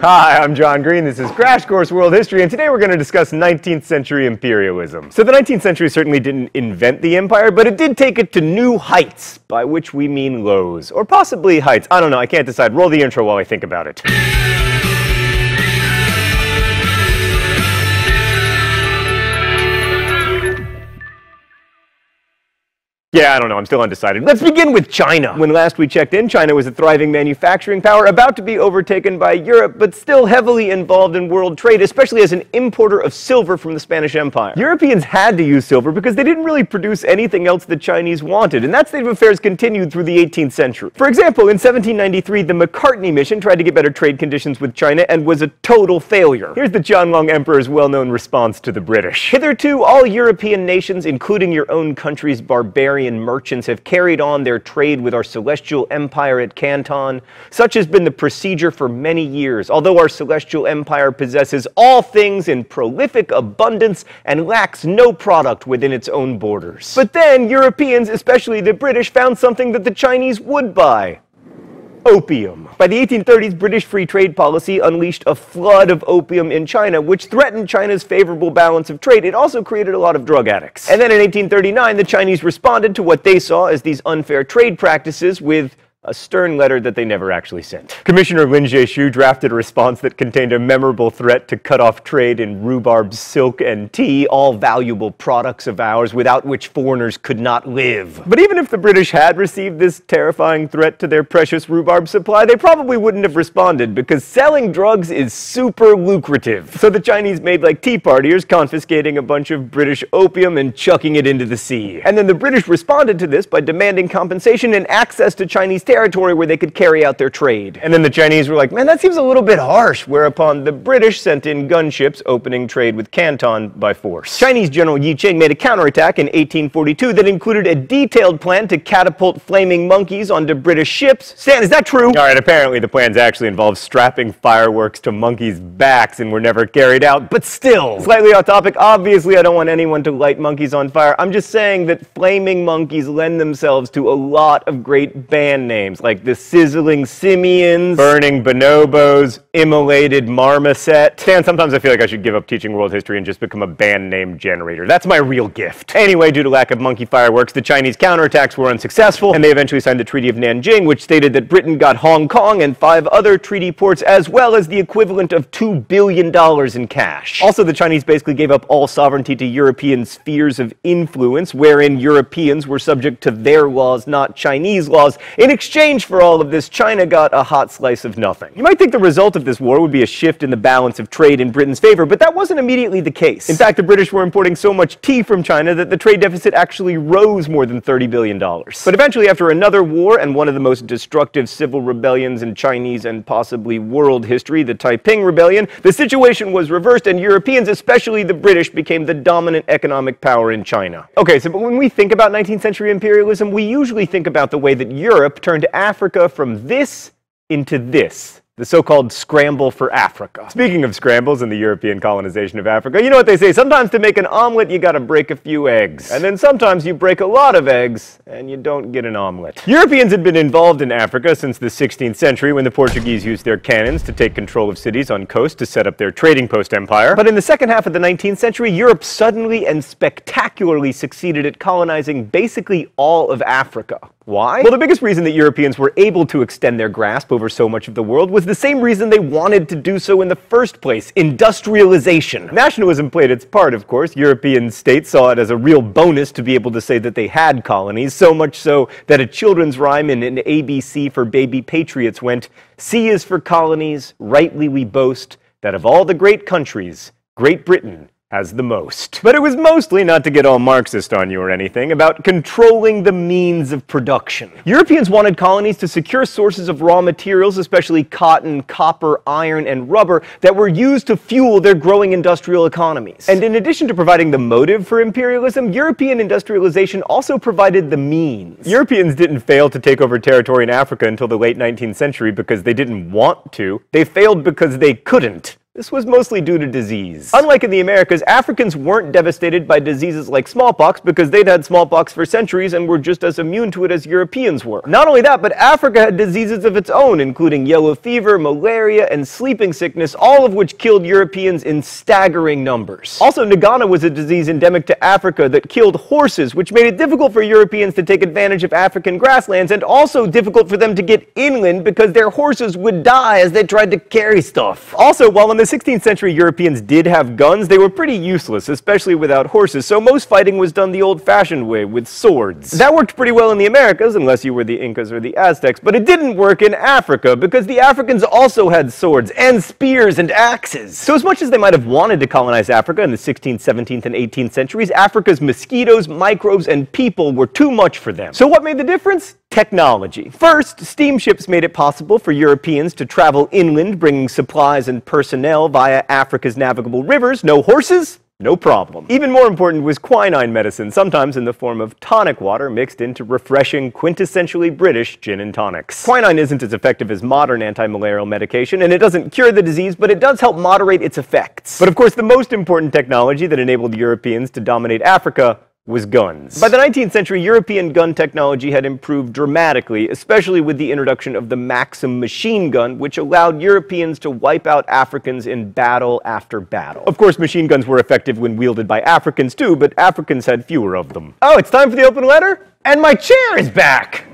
Hi, I'm John Green. This is Crash Course World History, and today we're going to discuss 19th century imperialism. So the 19th century certainly didn't invent the empire, but it did take it to new heights, by which we mean lows. Or possibly heights. I don't know, I can't decide. Roll the intro while I think about it. Yeah, I don't know, I'm still undecided. Let's begin with China. When last we checked in, China was a thriving manufacturing power about to be overtaken by Europe, but still heavily involved in world trade, especially as an importer of silver from the Spanish Empire. Europeans had to use silver because they didn't really produce anything else the Chinese wanted, and that state of affairs continued through the 18th century. For example, in 1793, the Macartney mission tried to get better trade conditions with China and was a total failure. Here's the Qianlong Emperor's well-known response to the British. Hitherto, all European nations, including your own country's barbarian merchants, have carried on their trade with our celestial empire at Canton. Such has been the procedure for many years, although our celestial empire possesses all things in prolific abundance and lacks no product within its own borders. But then Europeans, especially the British, found something that the Chinese would buy: opium. By the 1830s, British free trade policy unleashed a flood of opium in China, which threatened China's favorable balance of trade. It also created a lot of drug addicts. And then in 1839, the Chinese responded to what they saw as these unfair trade practices with a stern letter that they never actually sent. Commissioner Lin Jie-shu drafted a response that contained a memorable threat to cut off trade in rhubarb, silk, and tea, all valuable products of ours without which foreigners could not live. But even if the British had received this terrifying threat to their precious rhubarb supply, they probably wouldn't have responded, because selling drugs is super lucrative. So the Chinese made like tea partiers, confiscating a bunch of British opium and chucking it into the sea. And then the British responded to this by demanding compensation and access to Chinese territory where they could carry out their trade. And then the Chinese were like, man, that seems a little bit harsh, whereupon the British sent in gunships, opening trade with Canton by force. Chinese General Yi Qing made a counterattack in 1842 that included a detailed plan to catapult flaming monkeys onto British ships. Stan, is that true? Alright, apparently the plans actually involved strapping fireworks to monkeys' backs and were never carried out, but still. Slightly off topic, obviously I don't want anyone to light monkeys on fire. I'm just saying that flaming monkeys lend themselves to a lot of great band names, like the Sizzling Simians, Burning Bonobos, Immolated Marmoset. Stan, sometimes I feel like I should give up teaching world history and just become a band name generator. That's my real gift. Anyway, due to lack of monkey fireworks, the Chinese counterattacks were unsuccessful, and they eventually signed the Treaty of Nanjing, which stated that Britain got Hong Kong and 5 other treaty ports, as well as the equivalent of $2 billion in cash. Also, the Chinese basically gave up all sovereignty to European spheres of influence, wherein Europeans were subject to their laws, not Chinese laws. In exchange for all of this, China got a hot slice of nothing. You might think the result of this war would be a shift in the balance of trade in Britain's favor, but that wasn't immediately the case. In fact, the British were importing so much tea from China that the trade deficit actually rose more than $30 billion. But eventually, after another war and one of the most destructive civil rebellions in Chinese and possibly world history, the Taiping Rebellion, the situation was reversed, and Europeans, especially the British, became the dominant economic power in China. Okay, so but when we think about 19th century imperialism, we usually think about the way that Europe turned Africa from this into this, the so-called scramble for Africa. Speaking of scrambles and the European colonization of Africa, you know what they say, sometimes to make an omelet you gotta break a few eggs. And then sometimes you break a lot of eggs and you don't get an omelet. Europeans had been involved in Africa since the 16th century, when the Portuguese used their cannons to take control of cities on coast to set up their trading post empire. But in the second half of the 19th century, Europe suddenly and spectacularly succeeded at colonizing basically all of Africa. Why? Well, the biggest reason that Europeans were able to extend their grasp over so much of the world was the same reason they wanted to do so in the first place: industrialization. Nationalism played its part, of course. European states saw it as a real bonus to be able to say that they had colonies, so much so that a children's rhyme in an ABC for baby patriots went, "C is for colonies, rightly we boast, that of all the great countries, Great Britain has the most." But it was mostly, not to get all Marxist on you or anything, about controlling the means of production. Europeans wanted colonies to secure sources of raw materials, especially cotton, copper, iron, and rubber, that were used to fuel their growing industrial economies. And in addition to providing the motive for imperialism, European industrialization also provided the means. Europeans didn't fail to take over territory in Africa until the late 19th century because they didn't want to. They failed because they couldn't. this was mostly due to disease. Unlike in the Americas, Africans weren't devastated by diseases like smallpox because they'd had smallpox for centuries and were just as immune to it as Europeans were. Not only that, but Africa had diseases of its own, including yellow fever, malaria, and sleeping sickness, all of which killed Europeans in staggering numbers. Also, Nagana was a disease endemic to Africa that killed horses, which made it difficult for Europeans to take advantage of African grasslands, and also difficult for them to get inland because their horses would die as they tried to carry stuff. Also, while in the 16th century Europeans did have guns, they were pretty useless, especially without horses, so most fighting was done the old-fashioned way, with swords. That worked pretty well in the Americas, unless you were the Incas or the Aztecs, but it didn't work in Africa, because the Africans also had swords, and spears, and axes. So as much as they might have wanted to colonize Africa in the 16th, 17th, and 18th centuries, Africa's mosquitoes, microbes, and people were too much for them. So what made the difference? Technology. First, steamships made it possible for Europeans to travel inland, bringing supplies and personnel via Africa's navigable rivers. No horses? No problem. Even more important was quinine medicine, sometimes in the form of tonic water mixed into refreshing, quintessentially British gin and tonics. Quinine isn't as effective as modern anti-malarial medication, and it doesn't cure the disease, but it does help moderate its effects. But of course, the most important technology that enabled Europeans to dominate Africa was guns. By the 19th century, European gun technology had improved dramatically, especially with the introduction of the Maxim machine gun, which allowed Europeans to wipe out Africans in battle after battle. Of course, machine guns were effective when wielded by Africans too, but Africans had fewer of them. Oh, it's time for the open letter? And my chair is back!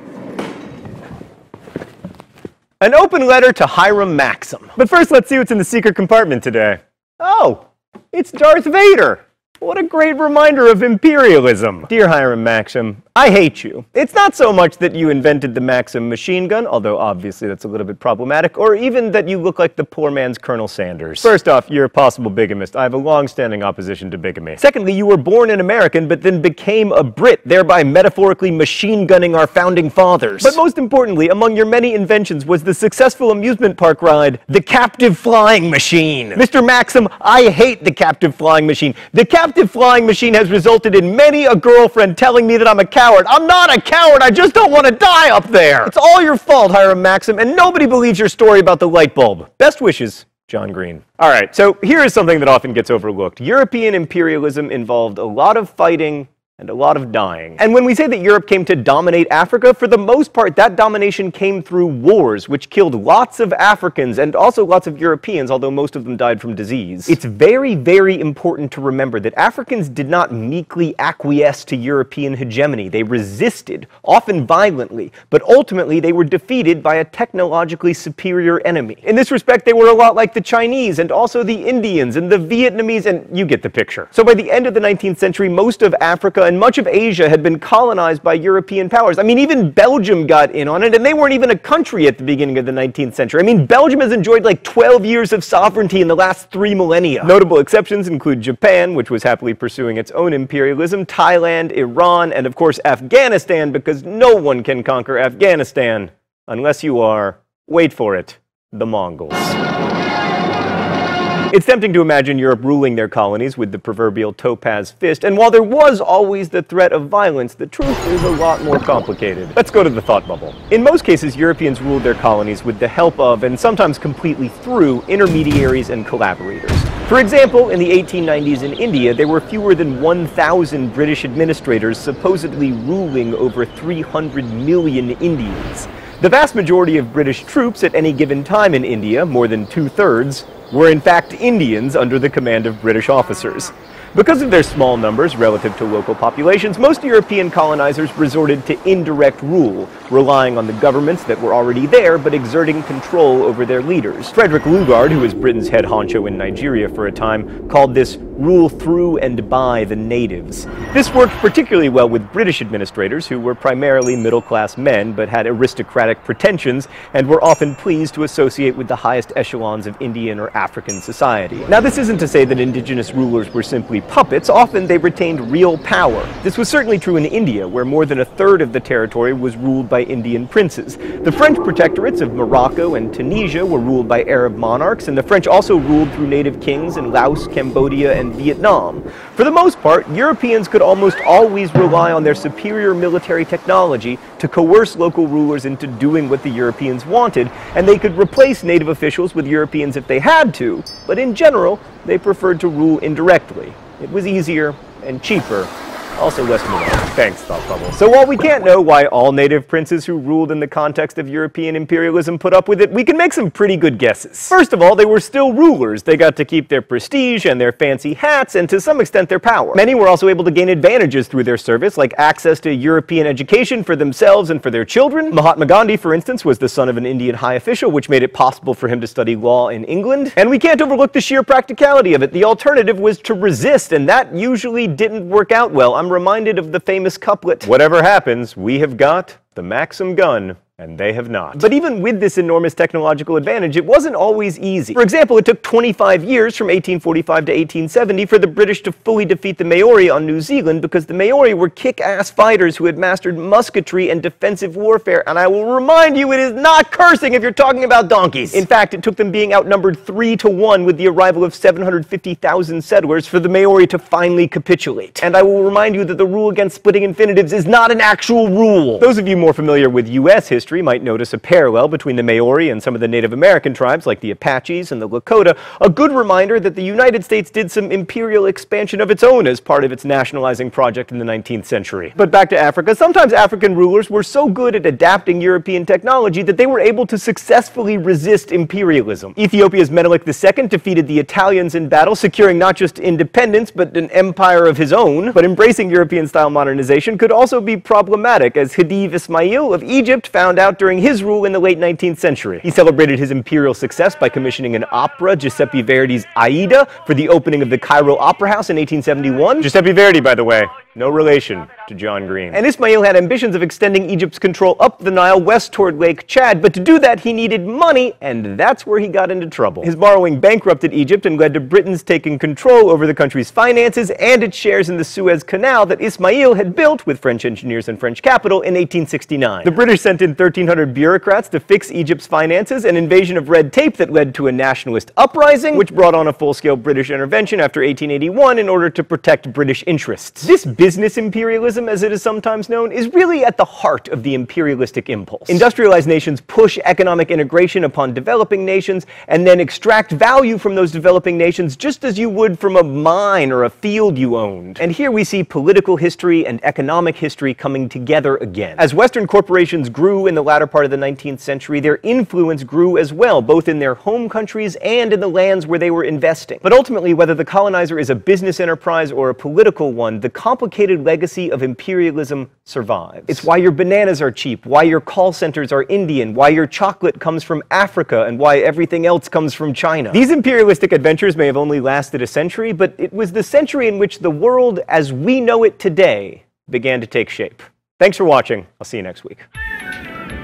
An open letter to Hiram Maxim. But first, let's see what's in the secret compartment today. Oh, it's Darth Vader! What a great reminder of imperialism. Dear Hiram Maxim, I hate you. It's not so much that you invented the Maxim machine gun, although obviously that's a little bit problematic, or even that you look like the poor man's Colonel Sanders. First off, you're a possible bigamist. I have a long-standing opposition to bigamy. Secondly, you were born an American, but then became a Brit, thereby metaphorically machine gunning our founding fathers. But most importantly, among your many inventions was the successful amusement park ride, the captive flying machine. Mr. Maxim, I hate the captive flying machine. The captive flying machine has resulted in many a girlfriend telling me that I'm a coward. I'm not a coward, I just don't want to die up there! It's all your fault, Hiram Maxim, and nobody believes your story about the light bulb. Best wishes, John Green. Alright, so here is something that often gets overlooked. European imperialism involved a lot of fighting and a lot of dying. And when we say that Europe came to dominate Africa, for the most part, that domination came through wars, which killed lots of Africans and also lots of Europeans, although most of them died from disease. It's very, very important to remember that Africans did not meekly acquiesce to European hegemony. They resisted, often violently, but ultimately they were defeated by a technologically superior enemy. In this respect, they were a lot like the Chinese and also the Indians and the Vietnamese, and you get the picture. So by the end of the 19th century, most of Africa and much of Asia had been colonized by European powers. I mean, even Belgium got in on it, and they weren't even a country at the beginning of the 19th century. I mean, Belgium has enjoyed like 12 years of sovereignty in the last 3 millennia. Notable exceptions include Japan, which was happily pursuing its own imperialism, Thailand, Iran, and of course Afghanistan, because no one can conquer Afghanistan unless you are, wait for it, the Mongols. It's tempting to imagine Europe ruling their colonies with the proverbial topaz fist, and while there was always the threat of violence, the truth is a lot more complicated. Let's go to the thought bubble. In most cases, Europeans ruled their colonies with the help of, and sometimes completely through, intermediaries and collaborators. For example, in the 1890s in India, there were fewer than 1,000 British administrators supposedly ruling over 300 million Indians. The vast majority of British troops at any given time in India, more than 2/3, were in fact Indians under the command of British officers. Because of their small numbers relative to local populations, most European colonizers resorted to indirect rule, relying on the governments that were already there but exerting control over their leaders. Frederick Lugard, who was Britain's head honcho in Nigeria for a time, called this rule through and by the natives. This worked particularly well with British administrators, who were primarily middle-class men but had aristocratic pretensions and were often pleased to associate with the highest echelons of Indian or African society. Now, this isn't to say that indigenous rulers were simply puppets. Often they retained real power. This was certainly true in India, where more than 1/3 of the territory was ruled by Indian princes. The French protectorates of Morocco and Tunisia were ruled by Arab monarchs, and the French also ruled through native kings in Laos, Cambodia, and and Vietnam. For the most part, Europeans could almost always rely on their superior military technology to coerce local rulers into doing what the Europeans wanted, and they could replace native officials with Europeans if they had to, but in general, they preferred to rule indirectly. It was easier and cheaper. Also less money. Thanks, Thought Bubble. So while we can't know why all native princes who ruled in the context of European imperialism put up with it, we can make some pretty good guesses. First of all, they were still rulers. They got to keep their prestige and their fancy hats and to some extent their power. Many were also able to gain advantages through their service, like access to European education for themselves and for their children. Mahatma Gandhi, for instance, was the son of an Indian high official, which made it possible for him to study law in England. And we can't overlook the sheer practicality of it. The alternative was to resist, and that usually didn't work out well. I'm reminded of the famous couplet, "Whatever happens, we have got the Maxim gun, and they have not." But even with this enormous technological advantage, it wasn't always easy. For example, it took 25 years from 1845 to 1870 for the British to fully defeat the Maori on New Zealand because the Maori were kick-ass fighters who had mastered musketry and defensive warfare, and I will remind you, it is not cursing if you're talking about donkeys. In fact, it took them being outnumbered 3-1 with the arrival of 750,000 settlers for the Maori to finally capitulate. And I will remind you that the rule against splitting infinitives is not an actual rule. Those of you more familiar with U.S. history might notice a parallel between the Maori and some of the Native American tribes like the Apaches and the Lakota, a good reminder that the United States did some imperial expansion of its own as part of its nationalizing project in the 19th century. But back to Africa, sometimes African rulers were so good at adapting European technology that they were able to successfully resist imperialism. Ethiopia's Menelik II defeated the Italians in battle, securing not just independence but an empire of his own. But embracing European-style modernization could also be problematic, as Khedive Ismail of Egypt found out during his rule in the late 19th century. He celebrated his imperial success by commissioning an opera, Giuseppe Verdi's Aida, for the opening of the Cairo Opera House in 1871. Giuseppe Verdi, by the way, no relation to John Green. And Ismail had ambitions of extending Egypt's control up the Nile west toward Lake Chad, but to do that he needed money, and that's where he got into trouble. His borrowing bankrupted Egypt and led to Britain's taking control over the country's finances and its shares in the Suez Canal that Ismail had built with French engineers and French capital in 1869. The British sent in 1,300 bureaucrats to fix Egypt's finances, an invasion of red tape that led to a nationalist uprising, which brought on a full-scale British intervention after 1881 in order to protect British interests. This business imperialism, as it is sometimes known, is really at the heart of the imperialistic impulse. Industrialized nations push economic integration upon developing nations and then extract value from those developing nations just as you would from a mine or a field you owned. And here we see political history and economic history coming together again. As Western corporations grew in the latter part of the 19th century, their influence grew as well, both in their home countries and in the lands where they were investing. But ultimately, whether the colonizer is a business enterprise or a political one, the complicated legacy of imperialism survives. It's why your bananas are cheap, why your call centers are Indian, why your chocolate comes from Africa, and why everything else comes from China. These imperialistic adventures may have only lasted a century, but it was the century in which the world as we know it today began to take shape. Thanks for watching. I'll see you next week.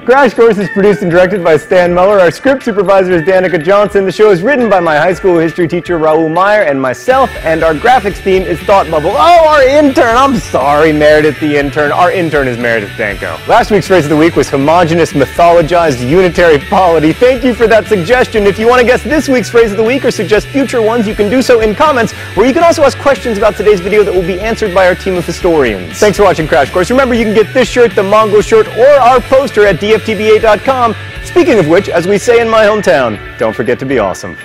Crash Course is produced and directed by Stan Muller. Our script supervisor is Danica Johnson. The show is written by my high school history teacher Raoul Meyer and myself, and our graphics team is Thought Bubble. Oh, our intern! I'm sorry, Meredith the intern. Our intern is Meredith Danko. Last week's phrase of the week was homogeneous, mythologized, unitary polity. Thank you for that suggestion. If you want to guess this week's phrase of the week or suggest future ones, you can do so in comments, where you can also ask questions about today's video that will be answered by our team of historians. Thanks for watching Crash Course. Remember, you can get this shirt, the Mongol shirt, or our poster at dftba.com. Speaking of which, as we say in my hometown, don't forget to be awesome.